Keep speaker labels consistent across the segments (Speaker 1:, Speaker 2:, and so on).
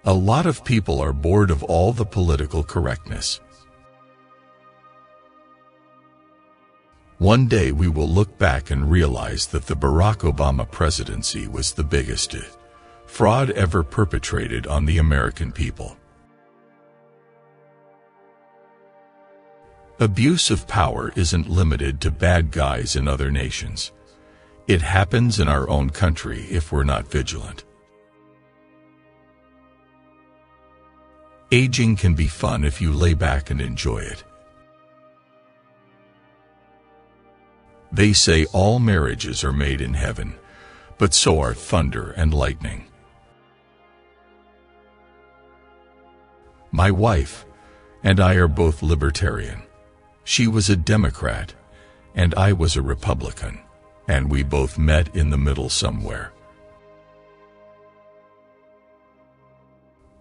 Speaker 1: A lot of people are bored of all the political correctness. One day we will look back and realize that the Barack Obama presidency was the biggest fraud ever perpetrated on the American people. Abuse of power isn't limited to bad guys in other nations. It happens in our own country if we're not vigilant. Aging can be fun if you lay back and enjoy it. They say all marriages are made in heaven, but so are thunder and lightning. My wife and I are both libertarian. She was a Democrat, and I was a Republican, and we both met in the middle somewhere.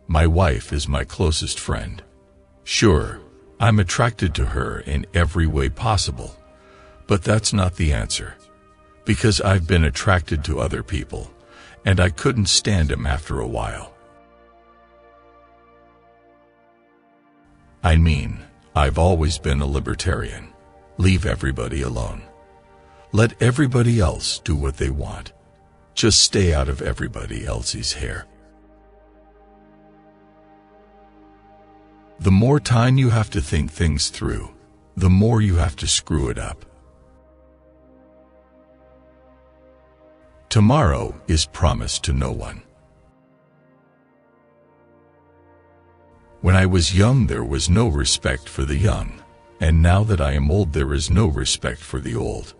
Speaker 1: My wife is my closest friend. Sure, I'm attracted to her in every way possible, but that's not the answer, because I've been attracted to other people, and I couldn't stand him after a while. I mean, I've always been a libertarian. Leave everybody alone. Let everybody else do what they want. Just stay out of everybody else's hair. The more time you have to think things through, the more you have to screw it up. Tomorrow is promised to no one. When I was young, there was no respect for the young, and now that I am old, there is no respect for the old.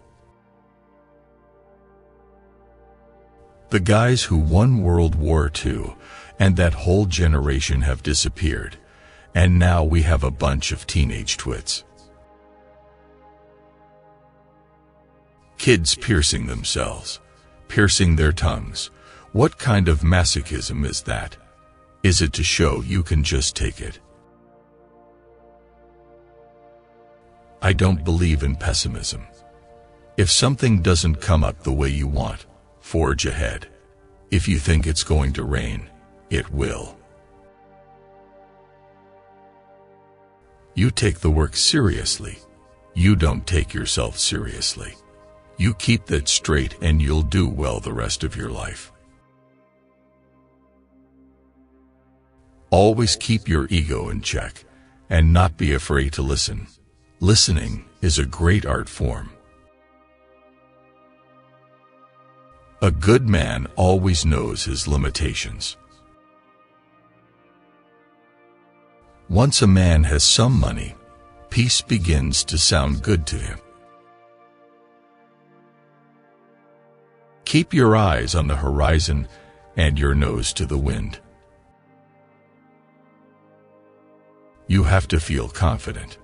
Speaker 1: The guys who won World War II and that whole generation have disappeared, and now we have a bunch of teenage twits. Kids piercing themselves, piercing their tongues. What kind of masochism is that? Is it to show you can just take it? I don't believe in pessimism. If something doesn't come up the way you want, forge ahead. If you think it's going to rain, it will. You take the work seriously. You don't take yourself seriously. You keep that straight and you'll do well the rest of your life. Always keep your ego in check and not be afraid to listen. Listening is a great art form. A good man always knows his limitations. Once a man has some money, peace begins to sound good to him. Keep your eyes on the horizon and your nose to the wind. You have to feel confident.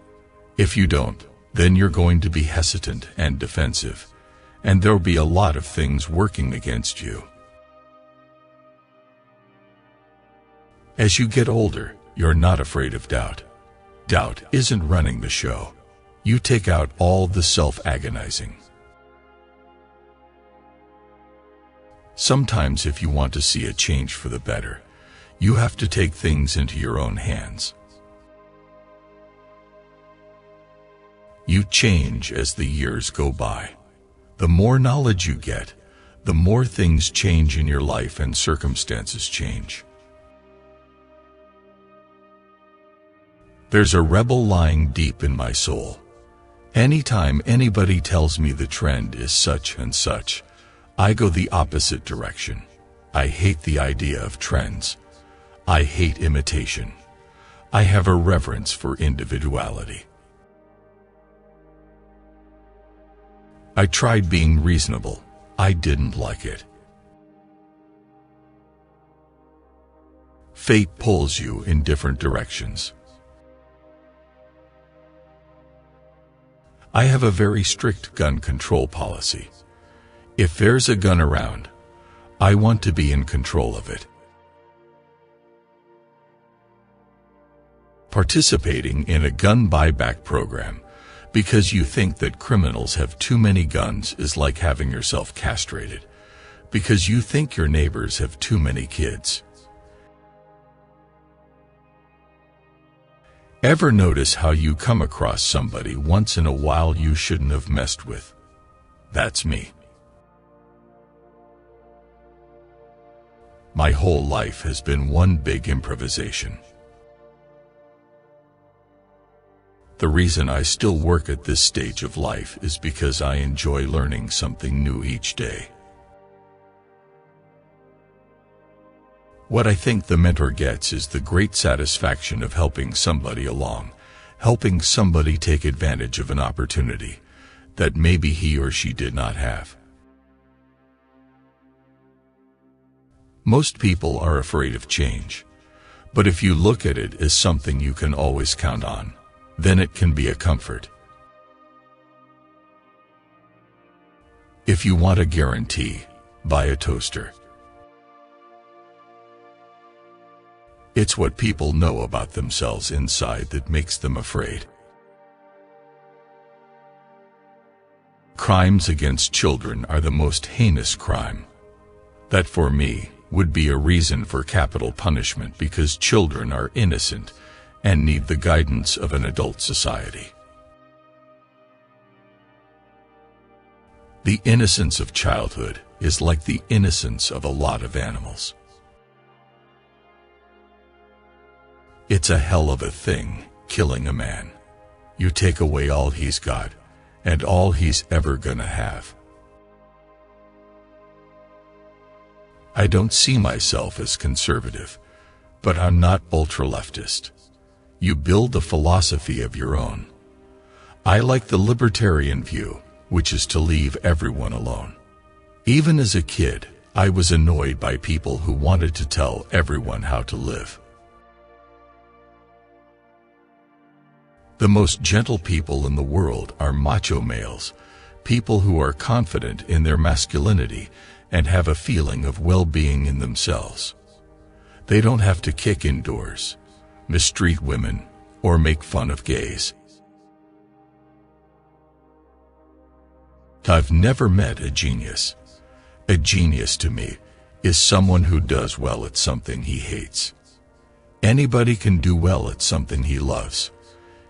Speaker 1: If you don't, then you're going to be hesitant and defensive, and there'll be a lot of things working against you. As you get older, you're not afraid of doubt. Doubt isn't running the show. You take out all the self-agonizing. Sometimes if you want to see a change for the better, you have to take things into your own hands. You change as the years go by. The more knowledge you get, the more things change in your life and circumstances change. There's a rebel lying deep in my soul. Anytime anybody tells me the trend is such and such, I go the opposite direction. I hate the idea of trends. I hate imitation. I have a reverence for individuality. I tried being reasonable. I didn't like it. Fate pulls you in different directions. I have a very strict gun control policy. If there's a gun around, I want to be in control of it. Participating in a gun buyback program because you think that criminals have too many guns is like having yourself castrated because you think your neighbors have too many kids. Ever notice how you come across somebody once in a while you shouldn't have messed with? That's me. My whole life has been one big improvisation. The reason I still work at this stage of life is because I enjoy learning something new each day. What I think the mentor gets is the great satisfaction of helping somebody along, helping somebody take advantage of an opportunity that maybe he or she did not have. Most people are afraid of change, but if you look at it as something you can always count on, then it can be a comfort. If you want a guarantee, buy a toaster. It's what people know about themselves inside that makes them afraid. Crimes against children are the most heinous crime. That, for me, would be a reason for capital punishment because children are innocent and need the guidance of an adult society. The innocence of childhood is like the innocence of a lot of animals. It's a hell of a thing, killing a man. You take away all he's got, and all he's ever gonna have. I don't see myself as conservative, but I'm not ultra-leftist. You build a philosophy of your own. I like the libertarian view, which is to leave everyone alone. Even as a kid, I was annoyed by people who wanted to tell everyone how to live. The most gentle people in the world are macho males, people who are confident in their masculinity and have a feeling of well-being in themselves. They don't have to kick indoors, mistreat women, or make fun of gays. I've never met a genius. A genius to me is someone who does well at something he hates. Anybody can do well at something he loves.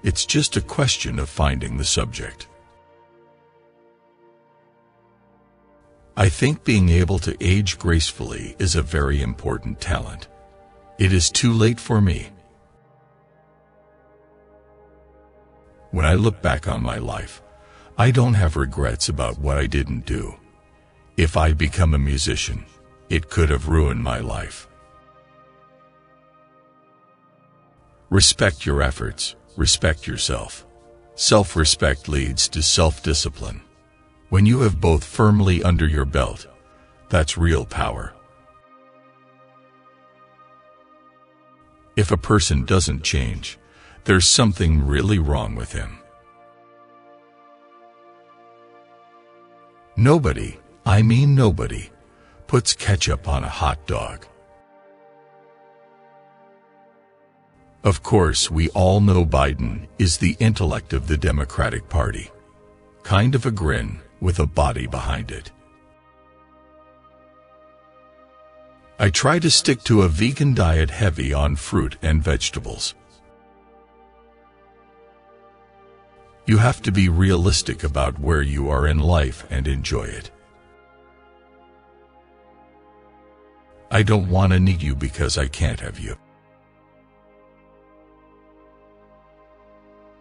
Speaker 1: It's just a question of finding the subject. I think being able to age gracefully is a very important talent. It is too late for me. When I look back on my life, I don't have regrets about what I didn't do. If I'd become a musician, it could have ruined my life. Respect your efforts. Respect yourself. Self-respect leads to self-discipline. When you have both firmly under your belt, that's real power. If a person doesn't change, there's something really wrong with him. Nobody, I mean nobody, puts ketchup on a hot dog. Of course, we all know Biden is the intellect of the Democratic Party. Kind of a grin with a body behind it. I try to stick to a vegan diet heavy on fruit and vegetables. You have to be realistic about where you are in life and enjoy it. I don't want to need you because I can't have you.